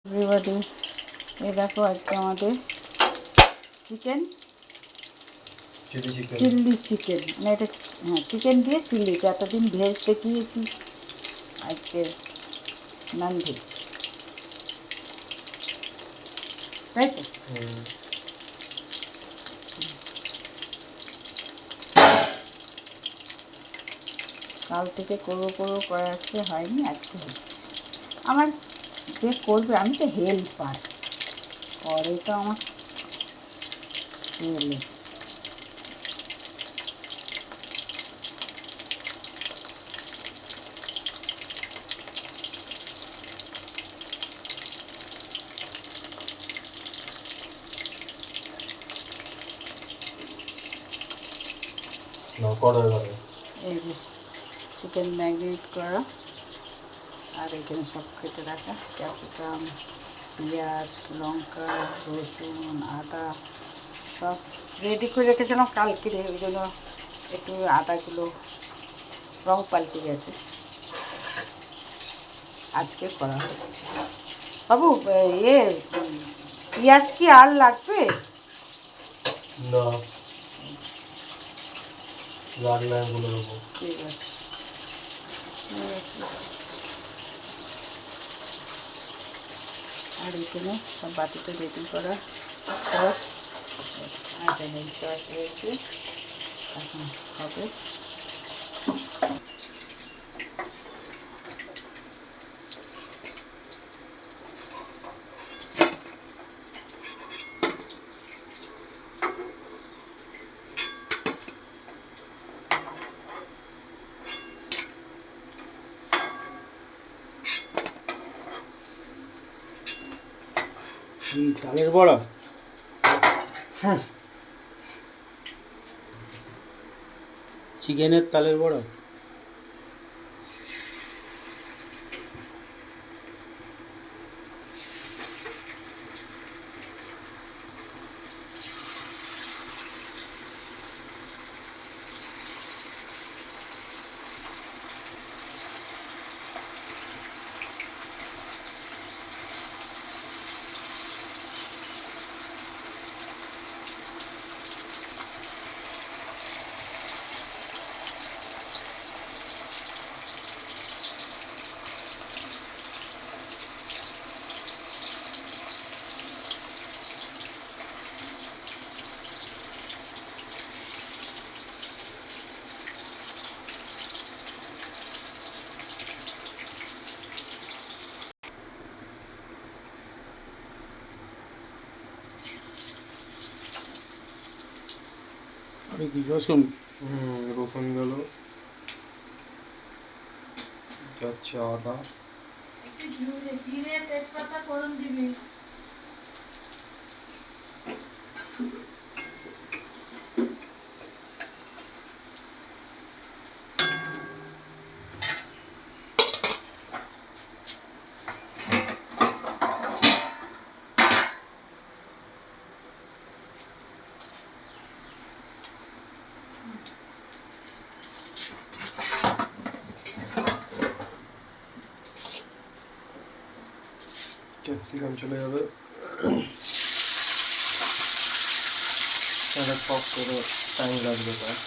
Everybody, এই দেখো আজকে আমাদের চিকেন চিলি চিকেন, মানে এটা চিকেন দিয়ে চিলি। এতদিন ভেজ দেখিয়েছি, আজকে নন ভেজ, তাই তো। কাল থেকে করবো করে আসতে হয়নি, আজকে হচ্ছে। আমার যে করবে, আমি তো হেল্পার, করে তো আমার ছেলে। এই যে চিকেন ম্যারিনেট করা, আর এখানে সব কেটে রাখা ক্যাপসিকাম, পেঁয়াজ, লঙ্কা, রসুন, আদা সব রেডি করে রেখেছিলাম কালকে, ওই জন্য একটু আদাগুলো রং পাল্টে গেছে, আজকে করা হচ্ছে। বাবু, পেঁয়াজ কি আর লাগবে? না, লাগলে আমি বলে দেবো। ঠিক আছে, আর এখানে সব বাটিতে রেডি করা সস, এখানে সস রয়েছে, এখন হবে। তালের বড়া, চিকেনের তালের বড়া। আরে কি রসুন, রসুন গেল, যাচ্ছে আদা, একটু জিরে তেজপাতা ফোড়ন দিবি। ক্যাপসিকাম চলে যাবে, তাহলে পপ করে টাইম লাগবে তার।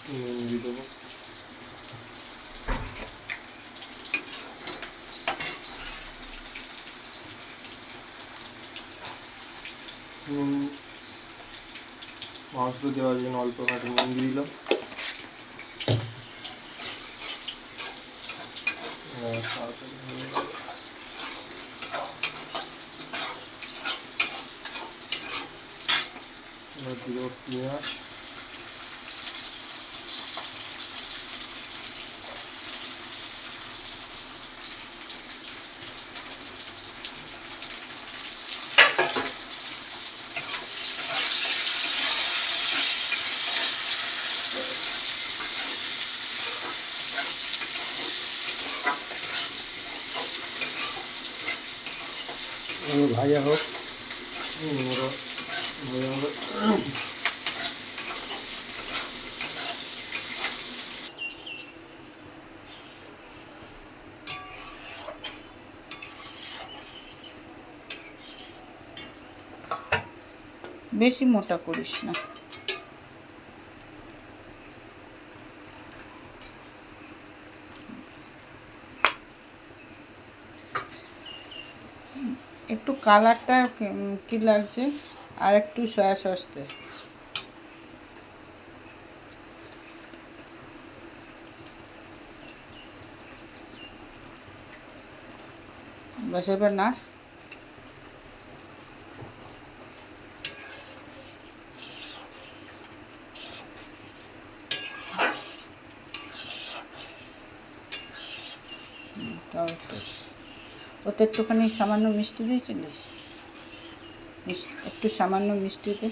দিয়ে দেবো। মাংস দেওয়ার জন্য অল্প খাটে নুন দিয়ে দিলাম। দিল পেঁয়াজ, ভাজা হোক। ভাজা হবে। বেশি মোটা করিস না। একটু কালারটা কি লাগছে, আর একটু সয়া সস দে। বাস এবার না ওতে একটুখানি সামান্য মিষ্টি দিয়েছিলিস, একটু সামান্য মিষ্টি দে।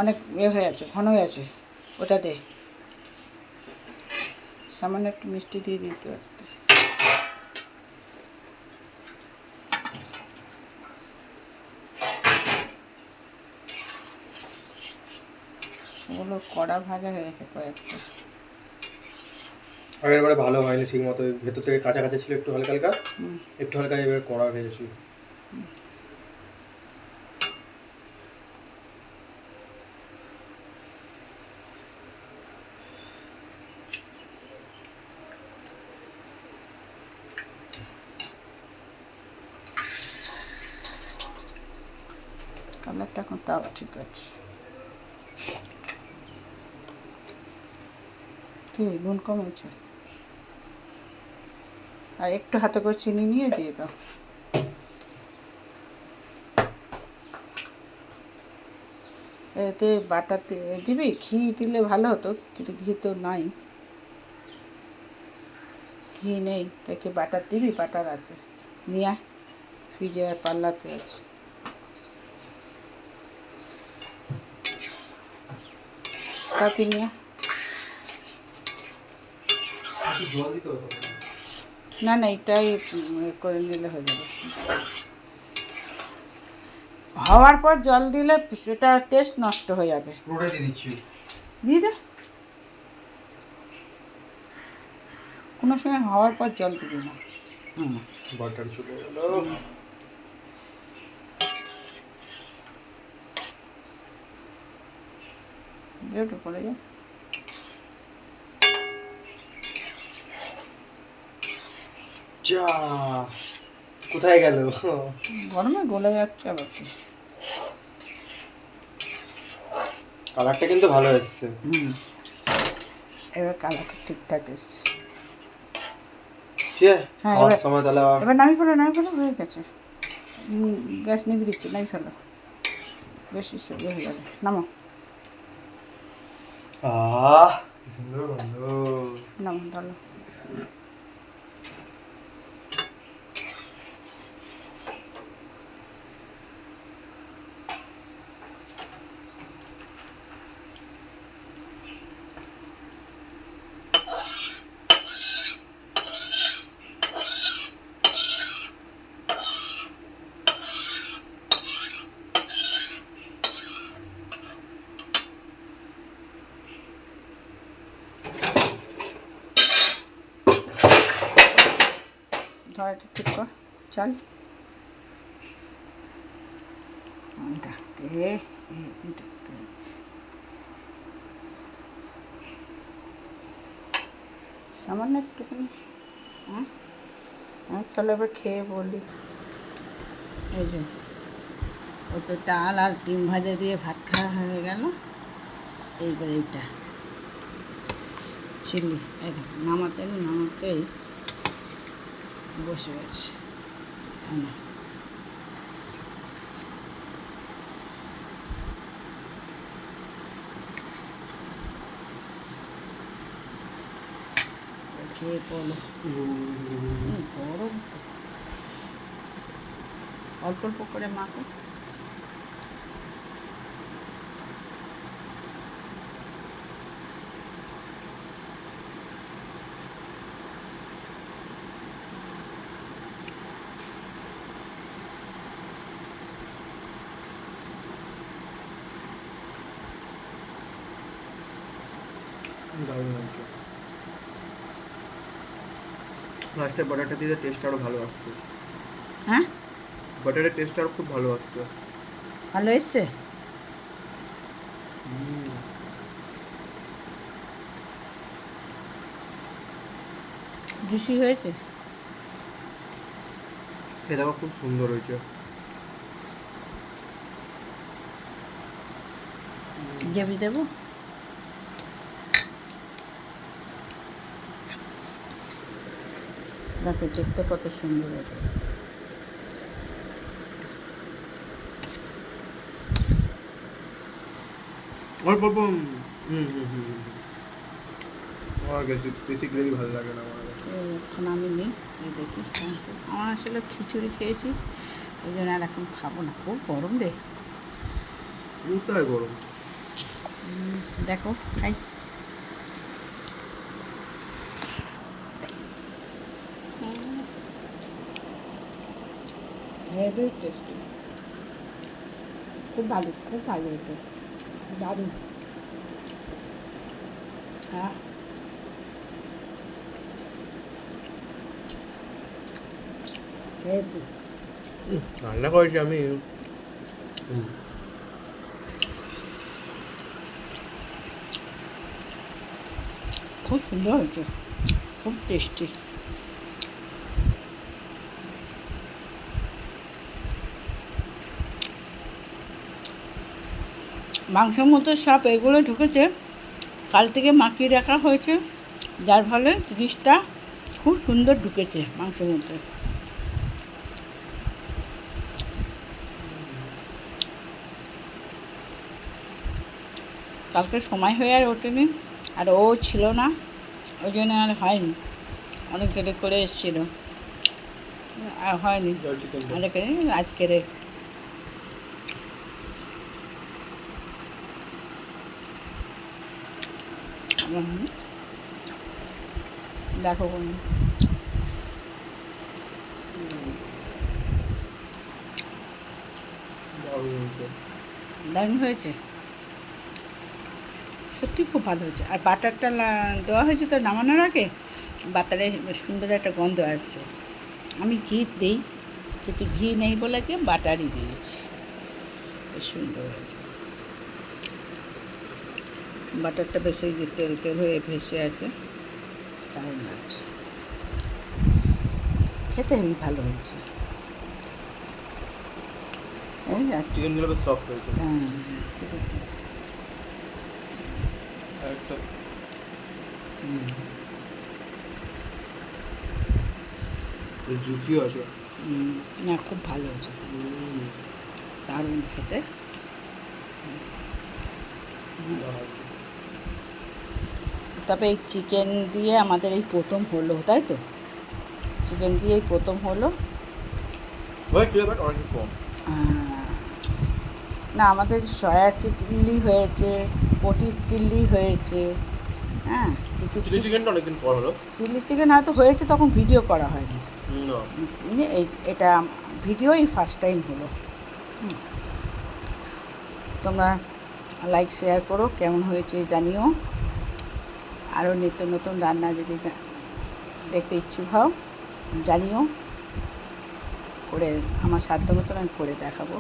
অনেক হয়ে আছে, ঘন হয়ে আছে, ওটা দে। সামান্য একটু মিষ্টি দিয়ে দিতে পারতিস। ওগুলো কড়া ভাজা হয়ে গেছে কয়েকটা। আগের বারে ভালো হয়নি ঠিক মতো, ভেতর থেকে কাঁচা কাঁচা ছিল, একটু হালকা হালকা, একটু হালকা, এবার কড়া হয়ে গেছিল। কালারটা এখন তাও ঠিক আছে। কি নুন কম হয়েছে? আর একটু হাতে করে চিনি নিয়ে দিয়ে দাও। এতে বাটাতে দিবি, ঘি দিলে ভালো হতো, কিন্তু ঘি তো নাই, ঘি নেই, তাকে বাটার দিবি? বাটার আছে, নিয়ে আয়, ফ্রিজে আর পাল্লাতে আছে। তাকে নিয়ে না না, এটাই করে নিলে হয়ে যাবে। হওয়ার পর জল দিলে সেটা টেস্ট নষ্ট হয়ে যাবে। দিয়ে দে, কোনো সময় হওয়ার পর জল দিবি না। বাটার চলে গেল। একটু পড়ে যা। যা কোথায় গেল? গরমে গলে যাচ্ছে আবার কি। কালারটা কিন্তু ভালো এসছে। এবার কালারটা ঠিকঠাক এসছে। হ্যাঁ, সময় তাহলে এবার নামি ফেলো, নামি ফেলো, হয়ে গেছে। গ্যাস নিভে দিচ্ছি, নামি ফেলো, বেশি হয়ে যাবে, নামো। সুন্দর গন্ধ। নামো তাহলে। ধরাটা ঠিক কর, চল। সামান্য একটুখানি। হ্যাঁ, তাহলে এবার খেয়ে বলি। এই যে ও তো ডাল আর ডিম ভাজা দিয়ে ভাত খাওয়া হয়ে গেল। এইবার এইটা চিলি, নামাতেই বসে গেছে। খেয়ে বলো। গরম তো, অল্প অল্প করে মাখো। লাস্টে বাটারটা দিয়ে টেস্ট আরও ভালো আসছে। হ্যাঁ, বাটারের টেস্ট আরও খুব ভালো আসছে। ভালো এসছে। জুসি হয়েছে, খেতে খুব সুন্দর হয়েছে। জেবি দেবো। দেখো দেখতে কত সুন্দর হয়েছে। অল্প অল্প। আমার বেশি গ্রেভি ভালো লাগে না আমার। এখন আমি নিই, দেখি। আমার আসলে খিচুড়ি খেয়েছি, ওই জন্য আর এখন খাবো না। খুব গরম রে, কোথায় গরম। দেখো খাই। হেভি টেস্টি, খুব ভালো হয়েছে, দারুণ। হ্যাঁ, হেভি। রান্না করেছি আমি। খুব সুন্দর হয়েছে, খুব টেস্টি। মাংসের মধ্যে সব এগুলো ঢুকেছে, কাল থেকে মাখিয়ে রাখা হয়েছে, যার ফলে জিনিসটা খুব সুন্দর ঢুকেছে মাংসের মধ্যে। কালকে সময় হয়ে আর ওঠেনি, আর ও ছিল না, ওই জন্য আর হয়নি। অনেক দেরি করে এসেছিল, আর হয়নি। আজকের দেখো দারুণ হয়েছে, সত্যি খুব ভালো হয়েছে। আর বাটারটা দেওয়া হয়েছে তো নামানোর আগে, বাটারে সুন্দর একটা গন্ধ আসছে। আমি ঘি দিই, কিন্তু ঘি নেই বলে যে বাটারই দিয়েছি, বেশ সুন্দর হয়েছে। বাটারটা বেশ ওই যে তেল তেল হয়ে ভেসে আছে, দারুণ লাগছে, খেতে হেবি ভালো হয়েছে। চিকেনগুলো বেশ সফট হয়েছে। হ্যাঁ, চিকেন একটা জুতিও আছে। না, খুব ভালো হয়েছে, দারুণ খেতে। তবে এই চিকেন দিয়ে আমাদের এই প্রথম হলো, তাই তো? চিকেন দিয়েই প্রথম হলো। না, আমাদের সয়া চিলি হয়েছে, পটিস চিলি হয়েছে, হ্যাঁ, কিন্তু চিকেনটা অনেকদিন পর হলো। চিলি চিকেন হয়তো হয়েছে, তখন ভিডিও করা হয়নি। এটা ভিডিও এই ফার্স্ট টাইম হলো। তোমরা লাইক শেয়ার করো, কেমন হয়েছে জানিও। আরও নিত্য নতুন রান্না যদি দেখতে ইচ্ছুক হও জানিও, করে আমার সাধ্য মতন আমি করে দেখাবো।